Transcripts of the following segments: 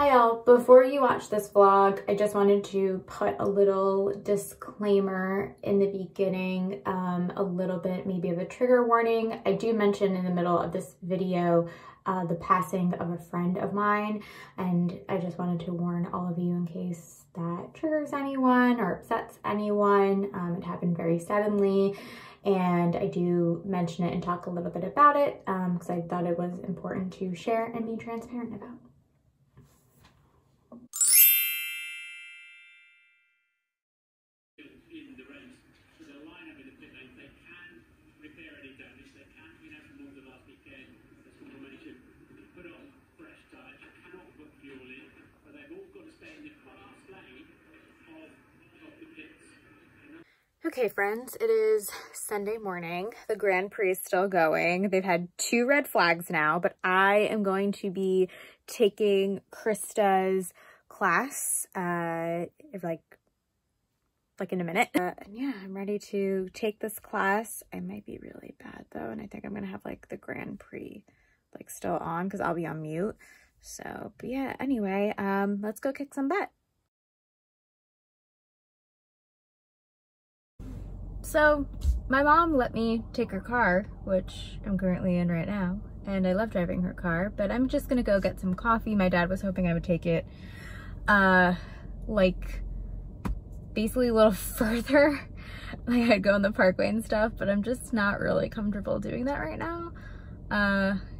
Hi all, before you watch this vlog, I just wanted to put a little disclaimer in the beginning, a little bit maybe of a trigger warning. I do mention in the middle of this video the passing of a friend of mine, and I just wanted to warn all of you in case that triggers anyone or upsets anyone. It happened very suddenly, and I do mention it and talk a little bit about it because I thought it was important to share and be transparent about. Okay friends, it is Sunday morning. The Grand Prix is still going. They've had 2 red flags now, but I am going to be taking Krista's class like in a minute. And yeah, I'm ready to take this class. I might be really bad though, and I think I'm gonna have like the Grand Prix like still on because I'll be on mute. So, but yeah, anyway, let's go kick some butt. So my mom let me take her car, which I'm currently in right now, and I love driving her car, but I'm just gonna go get some coffee. My dad was hoping I would take it like basically a little further, like I'd go on the parkway and stuff, but I'm just not really comfortable doing that right now.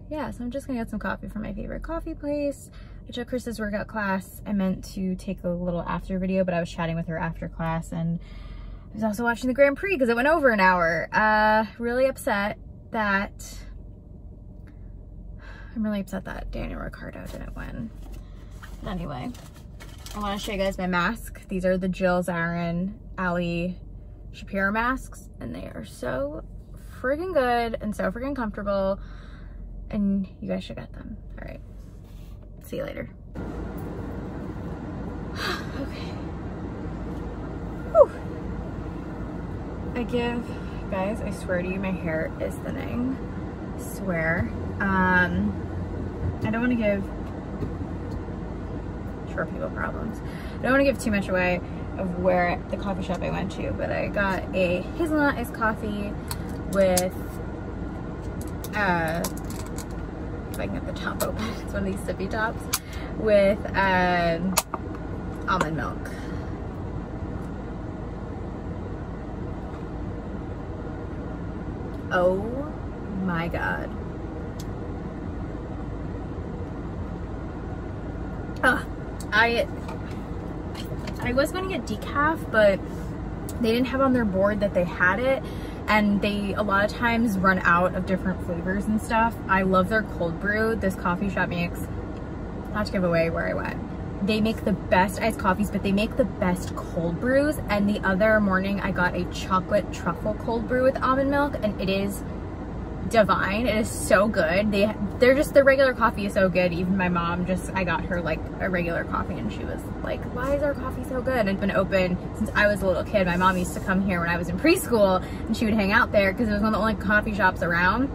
Yeah, so I'm just gonna get some coffee from my favorite coffee place. I took Krista's workout class. I meant to take a little after video, but I was chatting with her after class, and I was also watching the Grand Prix because it went over an hour. Really upset that Daniel Ricciardo didn't win. But anyway, I want to show you guys my mask. These are the Jill Zarin Ali Shapiro masks, and they are so friggin' good and so friggin' comfortable, and you guys should get them. All right, see you later. Okay. Whew. Guys, I swear to you, my hair is thinning. I swear. I don't want to give short people problems. I don't want to give too much away of where the coffee shop I went to, but I got a hazelnut iced coffee with, if I can get the top open, it's one of these sippy tops, with almond milk. Oh my God. I was gonna get decaf, but they didn't have on their board that they had it, and they a lot of times run out of different flavors and stuff. I love their cold brew. This coffee shop makes, not to give away where I went, they make the best iced coffees, but they make the best cold brews. And the other morning I got a chocolate truffle cold brew with almond milk, and it is divine. It is so good. Their regular coffee is so good. Even my mom, I got her like a regular coffee, and she was like, why is our coffee so good? And it's been open since I was a little kid. My mom used to come here when I was in preschool, and she would hang out there because it was one of the only coffee shops around.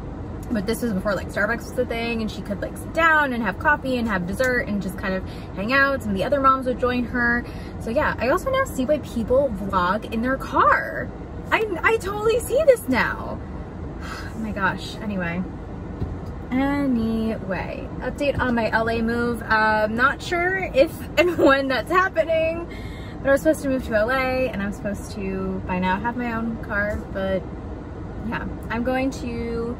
But this was before like Starbucks was the thing, and she could like sit down and have coffee and have dessert and just kind of hang out. Some of the other moms would join her. So yeah, I also now see why people vlog in their car. I totally see this now. Oh my gosh. Anyway, update on my LA move. Not sure if and when that's happening, but I was supposed to move to LA, and I'm supposed to by now have my own car. But yeah, I'm going to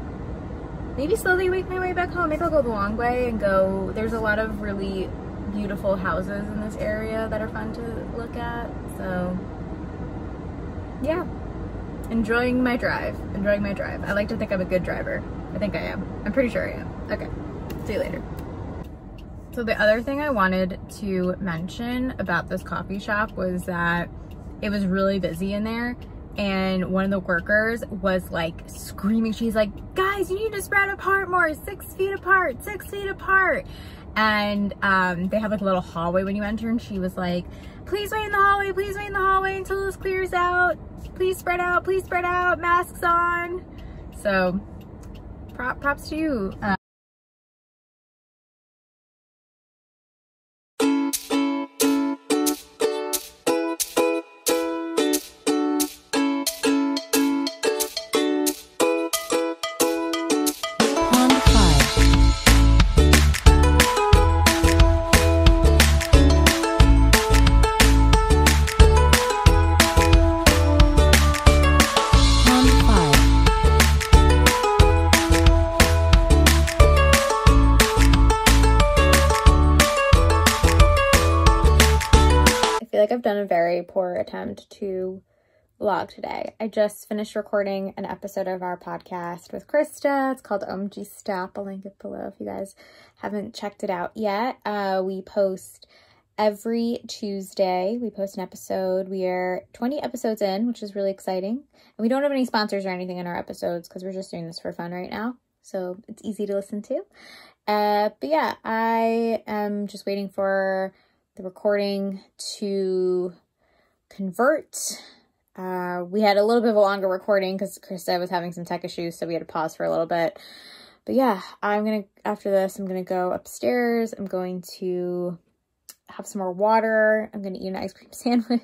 maybe slowly make my way back home. Maybe I'll go the long way and go. There's a lot of really beautiful houses in this area that are fun to look at. So yeah, enjoying my drive. I like to think I'm a good driver. I think I am. I'm pretty sure I am. Okay, see you later. So the other thing I wanted to mention about this coffee shop was that it was really busy in there. And one of the workers was like screaming. She's like, guys, you need to spread apart more, 6 feet apart, 6 feet apart. And they have like a little hallway when you enter, and she was like, please wait in the hallway, until this clears out. Please spread out, masks on. So props to you. been a very poor attempt to vlog today. I just finished recording an episode of our podcast with Krista. It's called OMG Stop. I'll link it below if you guys haven't checked it out yet. We post every Tuesday. We post an episode. We are 20 episodes in, which is really exciting. And we don't have any sponsors or anything in our episodes because we're just doing this for fun right now. So it's easy to listen to. But yeah, I am just waiting for the recording to convert. We had a little bit of a longer recording because Krista was having some tech issues, so we had to pause for a little bit. But yeah, after this, I'm gonna go upstairs. I'm going to have some more water. I'm gonna eat an ice cream sandwich.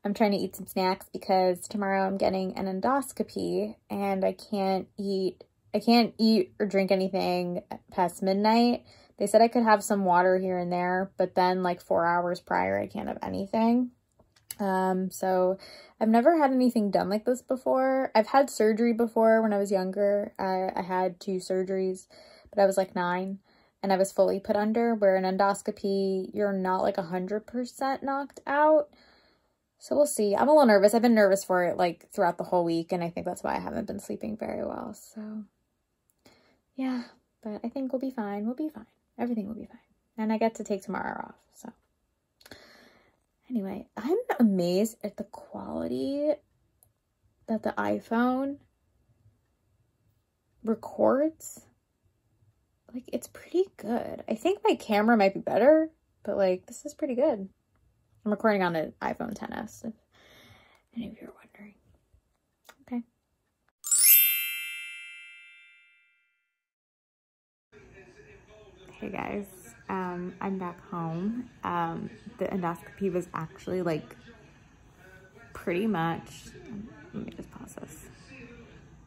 I'm trying to eat some snacks because tomorrow I'm getting an endoscopy and I can't eat or drink anything past midnight. They said I could have some water here and there, but then like 4 hours prior, I can't have anything. So I've never had anything done like this before. I've had surgery before when I was younger. I had 2 surgeries, but I was like 9 and I was fully put under, where an endoscopy, you're not like 100% knocked out. So we'll see. I'm a little nervous. I've been nervous for it like throughout the whole week, and I think that's why I haven't been sleeping very well. So yeah, but I think we'll be fine. We'll be fine. Everything will be fine. And I get to take tomorrow off, so. Anyway, I'm amazed at the quality that the iPhone records. Like, it's pretty good. I think my camera might be better, but like, this is pretty good. I'm recording on an iPhone XS, if any of you are wondering. Okay. Hey guys, I'm back home. The endoscopy was actually like pretty much, let me just pause this.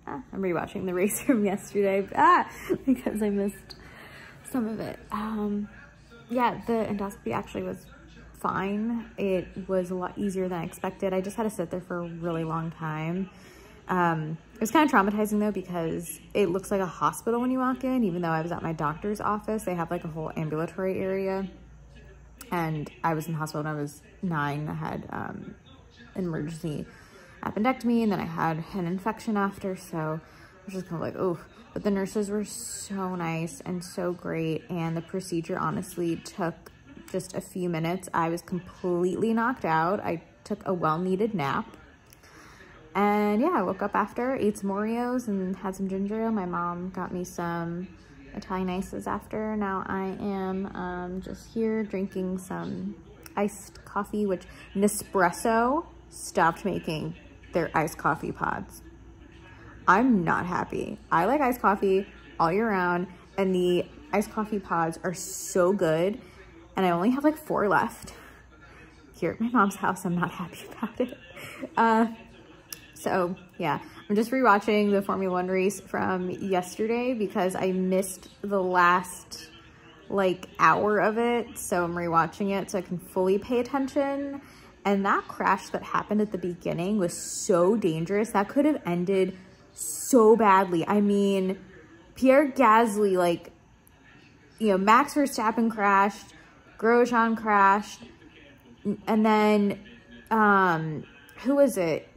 I'm rewatching the race from yesterday, because I missed some of it. Yeah, the endoscopy actually was fine. It was a lot easier than I expected. I just had to sit there for a really long time. It was kind of traumatizing though, because it looks like a hospital when you walk in, even though I was at my doctor's office. They have like a whole ambulatory area, and I was in the hospital when I was 9. I had an emergency appendectomy, and then I had an infection after, so I was just kind of like, oh. But the nurses were so nice and so great, and the procedure honestly took just a few minutes. I was completely knocked out. I took a well-needed nap. And yeah, I woke up after, ate some Oreos and had some ginger ale. My mom got me some Italian ices after. Now I am just here drinking some iced coffee, which Nespresso stopped making their iced coffee pods. I'm not happy. I like iced coffee all year round, and the iced coffee pods are so good. And I only have like 4 left here at my mom's house. I'm not happy about it. So yeah, I'm just rewatching the Formula 1 race from yesterday because I missed the last like hour of it. So I'm rewatching it so I can fully pay attention. And that crash that happened at the beginning was so dangerous. That could have ended so badly. I mean, Pierre Gasly, like, you know, Max Verstappen crashed, Grosjean crashed, and then, who was it?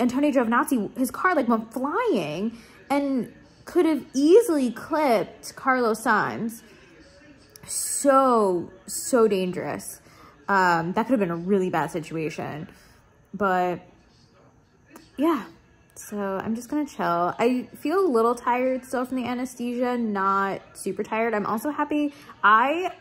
Antonio Giovinazzi, his car like went flying and could have easily clipped Carlos Sainz. So dangerous. That could have been a really bad situation. But yeah, so I'm just gonna chill. I feel a little tired still from the anesthesia, not super tired. I'm also happy. I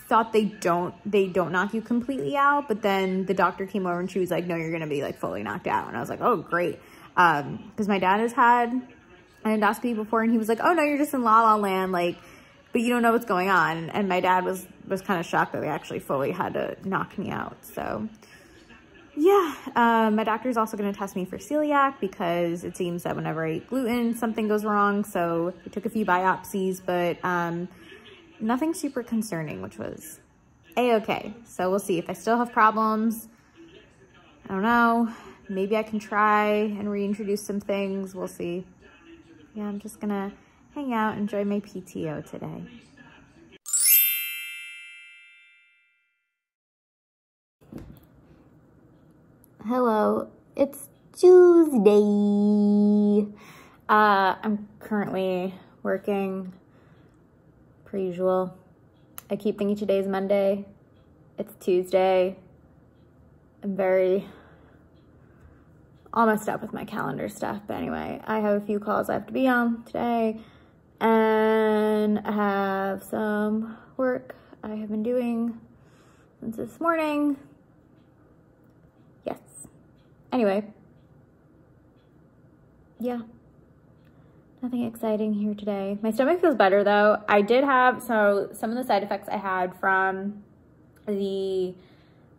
thought they don't knock you completely out, but then the doctor came over and she was like, no, you're gonna be like fully knocked out. And I was like, oh great, because my dad has had an endoscopy before, and he was like, oh no, you're just in la la land, like, but you don't know what's going on. And my dad was kind of shocked that they actually fully had to knock me out. So yeah, my doctor's also going to test me for celiac because it seems that whenever I eat gluten, something goes wrong. So we took a few biopsies, but nothing super concerning, which was a-okay. So we'll see if I still have problems. I don't know. Maybe I can try and reintroduce some things. We'll see. Yeah, I'm just gonna hang out, enjoy my PTO today. Hello, it's Tuesday. I'm currently working per usual. I keep thinking today's Monday. It's Tuesday. I'm all messed up with my calendar stuff. But anyway, I have a few calls I have to be on today. And I have some work I have been doing since this morning. Yes. Anyway. Yeah. Nothing exciting here today. My stomach feels better though. I did have, so some of the side effects I had from the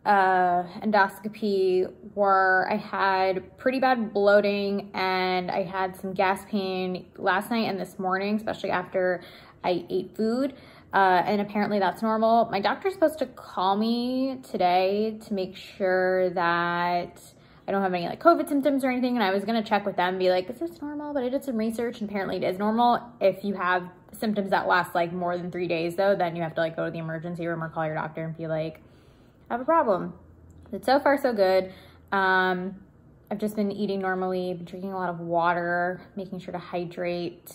endoscopy were I had pretty bad bloating and I had some gas pain last night and this morning, especially after I ate food. And apparently that's normal. My doctor's supposed to call me today to make sure that I don't have any like COVID symptoms or anything. And I was gonna check with them and be like, is this normal? But I did some research and apparently it is normal. If you have symptoms that last like more than 3 days though, then you have to like go to the emergency room or call your doctor and be like, I have a problem. But so far so good. I've just been eating normally, been drinking a lot of water, making sure to hydrate.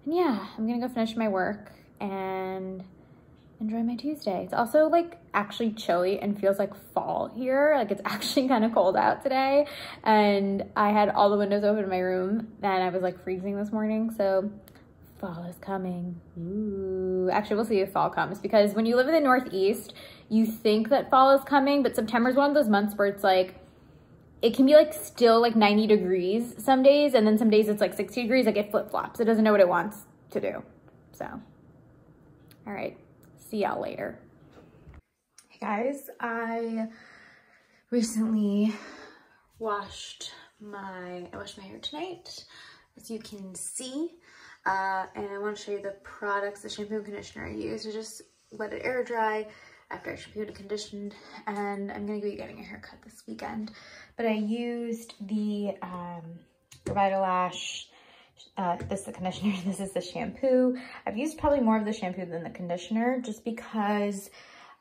And yeah, I'm gonna go finish my work and enjoy my Tuesday. It's also like actually chilly and feels like fall here. Like it's actually kind of cold out today. And I had all the windows open in my room and I was like freezing this morning. So fall is coming. Ooh. Actually, we'll see if fall comes because when you live in the Northeast, you think that fall is coming, but September is one of those months where it's like, it can be like still like 90 degrees some days. And then some days it's like 60 degrees, like it flip flops. It doesn't know what it wants to do. So, all right. See y'all later. Hey guys, I recently washed my hair tonight, as you can see. And I want to show you the products, the shampoo and conditioner I use. I just let it air dry after I shampooed and conditioned, and I'm gonna be getting a haircut this weekend. But I used the Vitalash. This is the conditioner, this is the shampoo. I've used probably more of the shampoo than the conditioner just because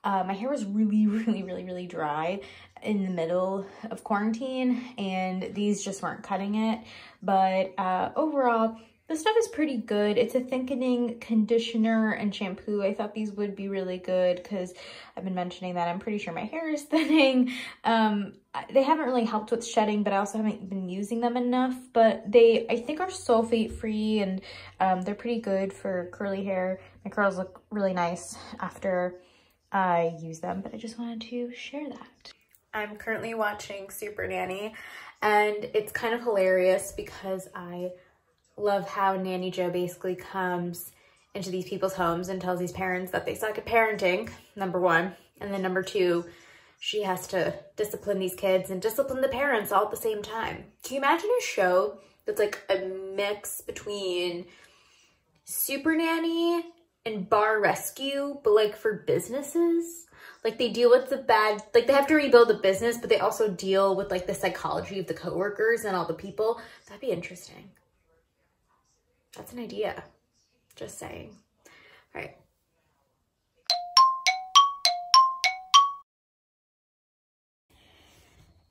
my hair was really dry in the middle of quarantine and these just weren't cutting it. But overall, the stuff is pretty good. It's a thickening conditioner and shampoo. I thought these would be really good because I've been mentioning that I'm pretty sure my hair is thinning. They haven't really helped with shedding, but I also haven't been using them enough. But I think are sulfate free and they're pretty good for curly hair. My curls look really nice after I use them, but I just wanted to share that. I'm currently watching Super Nanny and it's kind of hilarious because I love how Nanny Joe basically comes into these people's homes and tells these parents that they suck at parenting, number one. And then number two, she has to discipline these kids and discipline the parents all at the same time. Can you imagine a show that's like a mix between Super Nanny and Bar Rescue, but like for businesses? Like they deal with the bad, like they have to rebuild the business, but they also deal with like the psychology of the coworkers and all the people. That'd be interesting. That's an idea. Just saying. All right.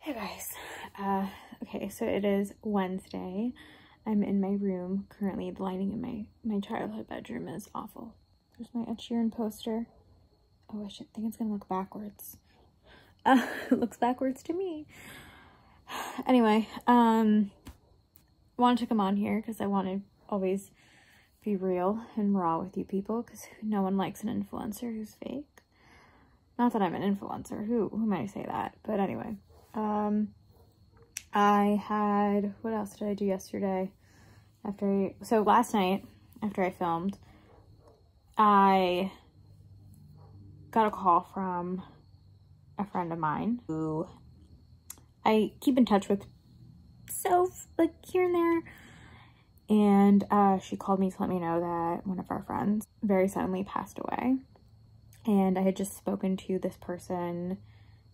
Hey guys. Okay, so it is Wednesday. I'm in my room currently. The lighting in my childhood bedroom is awful. There's my Ed Sheeran poster. Oh, I should think it's gonna look backwards. It looks backwards to me. Anyway, wanted to come on here because I wanted always be real and raw with you people because no one likes an influencer who's fake. Not that I'm an influencer, who might say that, but anyway. I had, what else did I do yesterday? So last night after I filmed, I got a call from a friend of mine who I keep in touch with so like here and there. And she called me to let me know that one of our friends very suddenly passed away. And I had just spoken to this person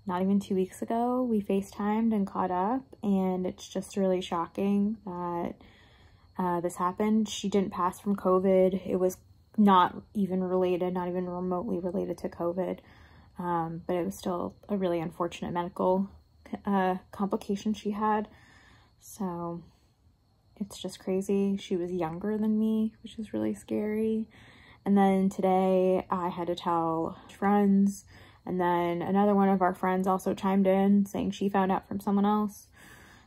not even 2 weeks ago. We FaceTimed and caught up, and it's just really shocking that this happened. She didn't pass from COVID. It was not even related, not even remotely related to COVID. But it was still a really unfortunate medical complication she had. So it's just crazy. She was younger than me, which is really scary. And then today I had to tell friends, and then another one of our friends also chimed in saying she found out from someone else.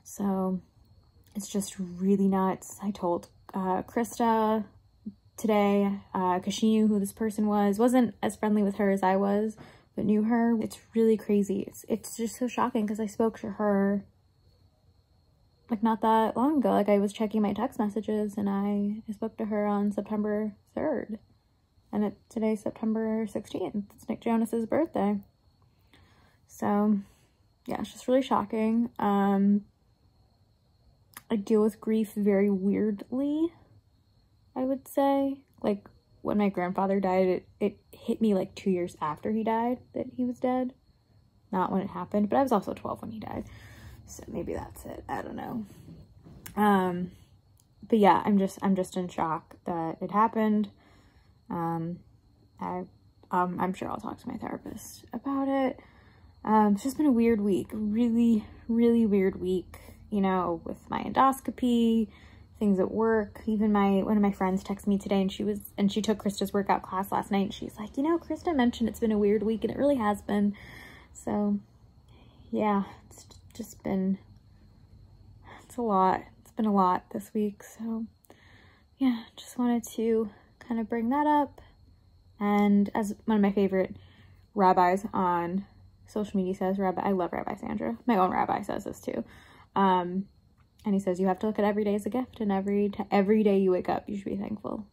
So it's just really nuts. I told Krista today because she knew who this person was. Wasn't as friendly with her as I was, but knew her. It's really crazy. It's just so shocking because I spoke to her like not that long ago. Like I was checking my text messages and I spoke to her on September 3rd. And today's September 16th. It's Nick Jonas's birthday. So yeah, it's just really shocking. I deal with grief very weirdly, I would say. Like when my grandfather died, it hit me like 2 years after he died that he was dead. Not when it happened, but I was also 12 when he died. So maybe that's it. I don't know. But yeah, I'm just in shock that it happened. I'm sure I'll talk to my therapist about it. It's just been a weird week, really, really weird week, you know, with my endoscopy, things at work. Even one of my friends texted me today, and she took Krista's workout class last night, and she's like, you know, Krista mentioned it's been a weird week, and it really has been. So yeah, it's a lot. It's been a lot this week. So yeah, just wanted to kind of bring that up. And as one of my favorite rabbis on social media says, I love Rabbi Sandra. My own rabbi says this too. And he says, you have to look at every day as a gift, and every day you wake up, you should be thankful.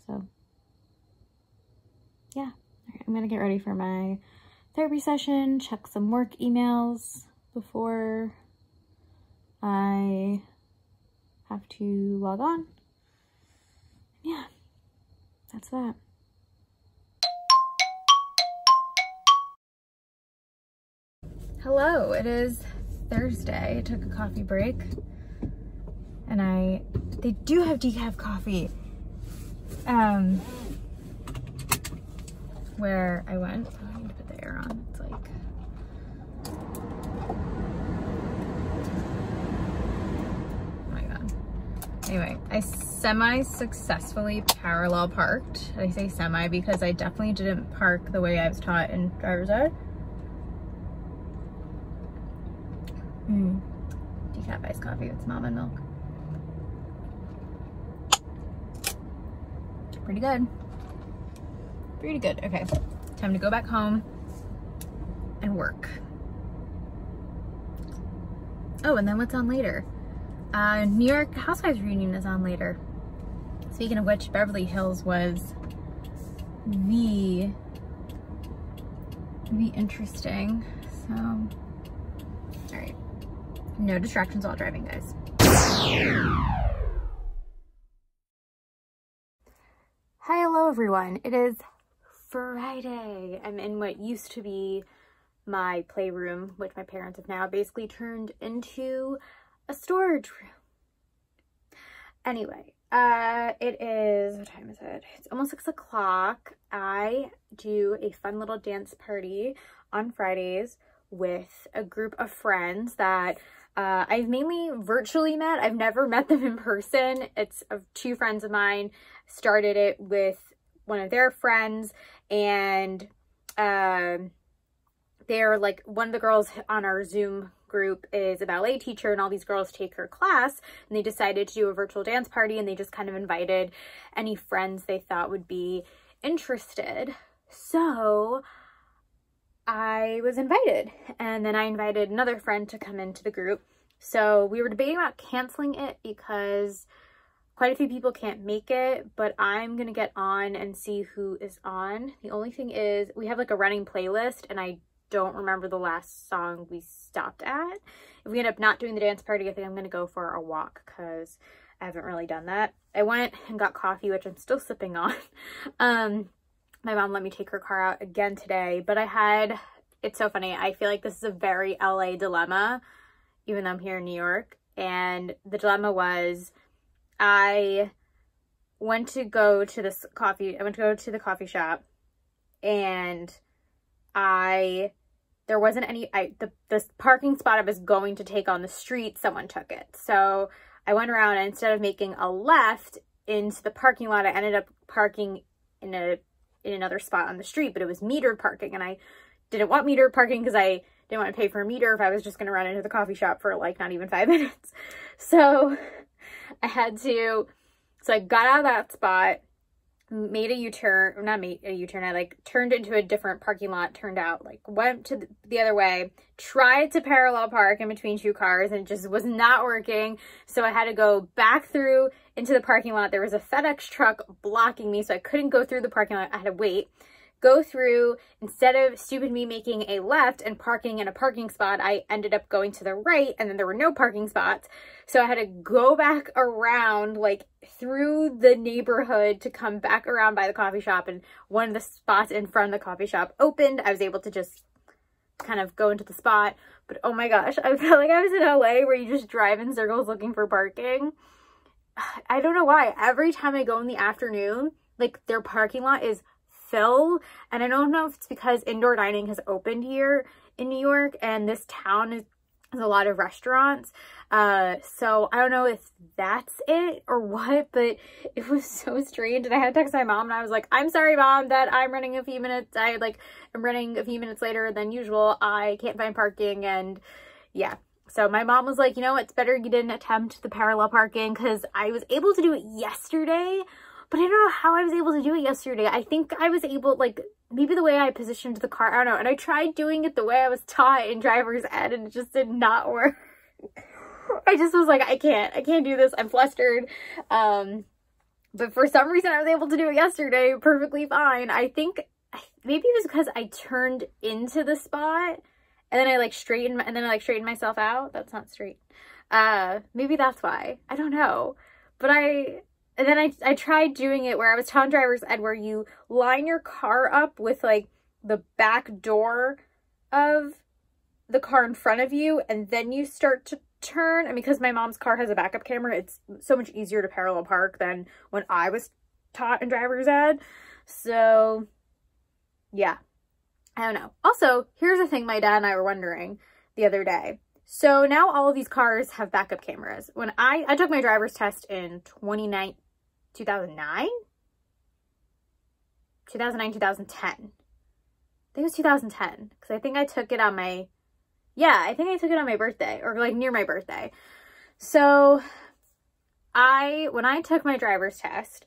So yeah, all right, I'm going to get ready for my therapy session, check some work emails before I have to log on. Yeah. That's that. Hello, it is Thursday. I took a coffee break and they do have decaf coffee. Where I went, oh, I need to put the air on. It's like, oh my God. Anyway, I semi-successfully parallel parked. I say semi because I definitely didn't park the way I was taught in driver's ed. Decaf iced coffee with some almond milk. Pretty good. Pretty good. Okay, time to go back home and work. Oh, and then what's on later? New York Housewives reunion is on later. Speaking of which, Beverly Hills was the interesting. So, all right, no distractions while driving, guys. Hi, hello everyone. It is Friday. I'm in what used to be my playroom, which my parents have now basically turned into a storage room. Anyway, it is, what time is it? It's almost 6 o'clock. I do a fun little dance party on Fridays with a group of friends that I've mainly virtually met. I've never met them in person. It's two friends of mine started it with one of their friends, and they're like, one of the girls on our Zoom group is a ballet teacher, and all these girls take her class, and they decided to do a virtual dance party, and they just kind of invited any friends they thought would be interested. So I was invited, and then I invited another friend to come into the group. So we were debating about canceling it because quite a few people can't make it, but I'm gonna get on and see who is on. The only thing is we have like a running playlist, and I don't remember the last song we stopped at. If we end up not doing the dance party, I think I'm gonna go for a walk because I haven't really done that. I went and got coffee, which I'm still sipping on. My mom let me take her car out again today, but it's so funny. I feel like this is a very LA dilemma, even though I'm here in New York. And the dilemma was, I went to go to the coffee shop, and I there wasn't any, this parking spot I was going to take on the street, someone took it. So I went around, and instead of making a left into the parking lot, I ended up parking in another spot on the street, but it was metered parking, and I didn't want metered parking because I didn't want to pay for a meter if I was just going to run into the coffee shop for like not even 5 minutes. So I got out of that spot, made a U-turn, not made a U-turn, I like turned into a different parking lot, turned out, like went to the other way, tried to parallel park in between two cars, and it just was not working. So I had to go back through into the parking lot. There was a FedEx truck blocking me, so I couldn't go through the parking lot. I had to wait, go through. Instead of stupid me making a left and parking in a parking spot, I ended up going to the right, and then there were no parking spots. So I had to go back around, like through the neighborhood to come back around by the coffee shop, and one of the spots in front of the coffee shop opened. I was able to just kind of go into the spot. But oh my gosh, I felt like I was in LA where you just drive in circles looking for parking. I don't know why. Every time I go in the afternoon, like their parking lot is filled, and I don't know if it's because indoor dining has opened here in New York, and this town has a lot of restaurants. So I don't know if that's it or what, but it was so strange. And I had to text my mom, and I was like, I'm sorry, Mom, that I'm running a few minutes. I'm running a few minutes later than usual. I can't find parking. And yeah. So my mom was like, you know, it's better you didn't attempt the parallel parking, because I was able to do it yesterday, but I don't know how I was able to do it yesterday. I think I was able, like, maybe the way I positioned the car, I don't know. And I tried doing it the way I was taught in driver's ed, and it just did not work. I just was like, I can't do this. I'm flustered. But for some reason I was able to do it yesterday perfectly fine. I think maybe it was because I turned into the spot, and then I like straightened myself out. That's not straight. Maybe that's why. I don't know. But and then I tried doing it where I was telling driver's ed, where you line your car up with like the back door of the car in front of you, and then you start to turn. And because my mom's car has a backup camera, it's so much easier to parallel park than when I was taught in driver's ed. So yeah, I don't know. Also, here's the thing my dad and I were wondering the other day. So now all of these cars have backup cameras. When I took my driver's test in 2009, 2010. I think it was 2010, because I think I took it on my, I think I took it on my birthday, or like near my birthday. So when I took my driver's test,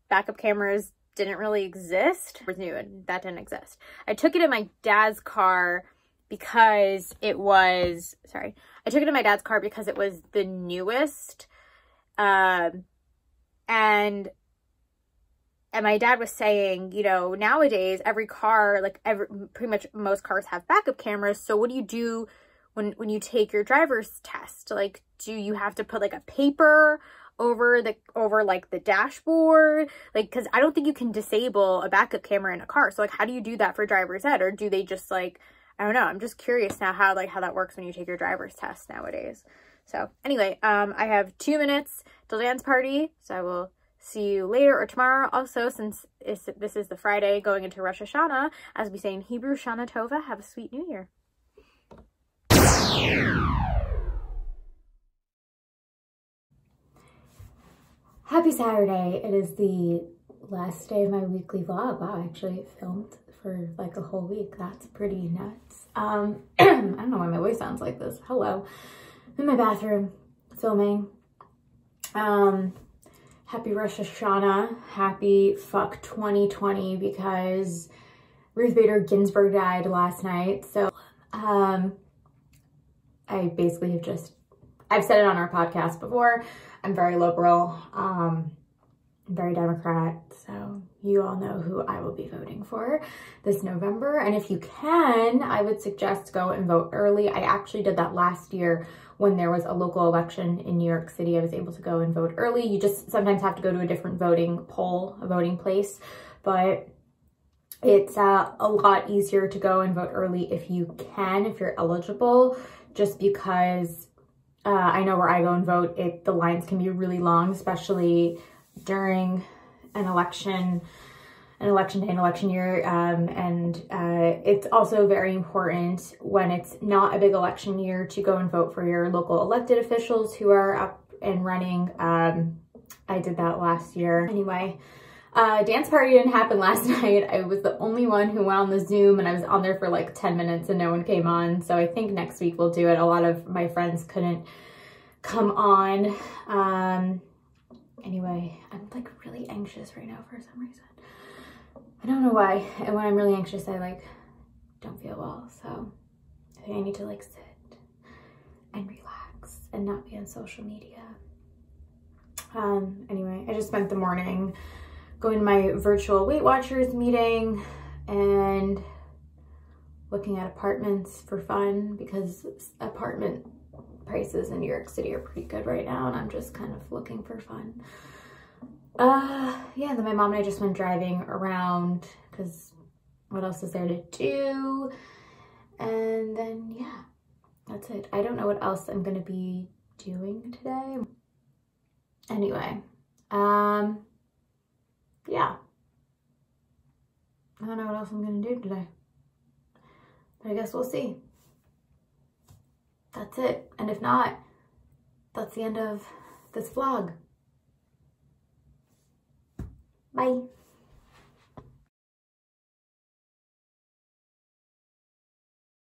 backup cameras didn't really exist. It was new, and that didn't exist. I took it in my dad's car because it was, I took it in my dad's car because it was the newest, and my dad was saying, you know, nowadays every car, like pretty much most cars have backup cameras. So what do you do when you take your driver's test? Like, do you have to put like a paper over like the dashboard? Like, because I don't think you can disable a backup camera in a car. So like, how do you do that for driver's ed? Or do they just like, I don't know. I'm just curious now how that works when you take your driver's test nowadays. So anyway, I have 2 minutes till dance party, so I will see you later or tomorrow. Also, since this is the Friday going into Rosh Hashanah, as we say in Hebrew, Shana Tova, have a sweet New Year. Happy Saturday. It is the last day of my weekly vlog. Wow, I actually filmed for like a whole week. That's pretty nuts. I don't know why my voice sounds like this. Hello. I'm in my bathroom filming. Happy Rosh Hashanah. Happy fuck 2020, because Ruth Bader Ginsburg died last night. So I basically I've said it on our podcast before, I'm very liberal, very Democrat, so you all know who I will be voting for this November. And if you can, I would suggest go and vote early. I actually did that last year when there was a local election in New York City. I was able to go and vote early. You just sometimes have to go to a different voting place, but it's a lot easier to go and vote early if you can, if you're eligible, just because I know where I go and vote, the lines can be really long, especially during an election an election day and election year. It's also very important when it's not a big election year to go and vote for your local elected officials who are up and running. I did that last year. Anyway, dance party didn't happen last night. I was the only one who went on the Zoom, and I was on there for like 10 minutes and no one came on. So I think next week we'll do it. A lot of my friends couldn't come on. Anyway, I'm like really anxious right now for some reason. I don't know why. And when I'm really anxious, I like don't feel well. So I think I need to like sit and relax and not be on social media. Anyway, I just spent the morning going to my virtual Weight Watchers meeting and looking at apartments for fun, because apartment prices in New York City are pretty good right now, and I'm just kind of looking for fun. Yeah, then my mom and I just went driving around because what else is there to do? And then yeah, that's it. I don't know what else I'm gonna be doing today. Anyway, yeah. I don't know what else I'm gonna do today, but I guess we'll see. That's it. And if not, that's the end of this vlog. Bye.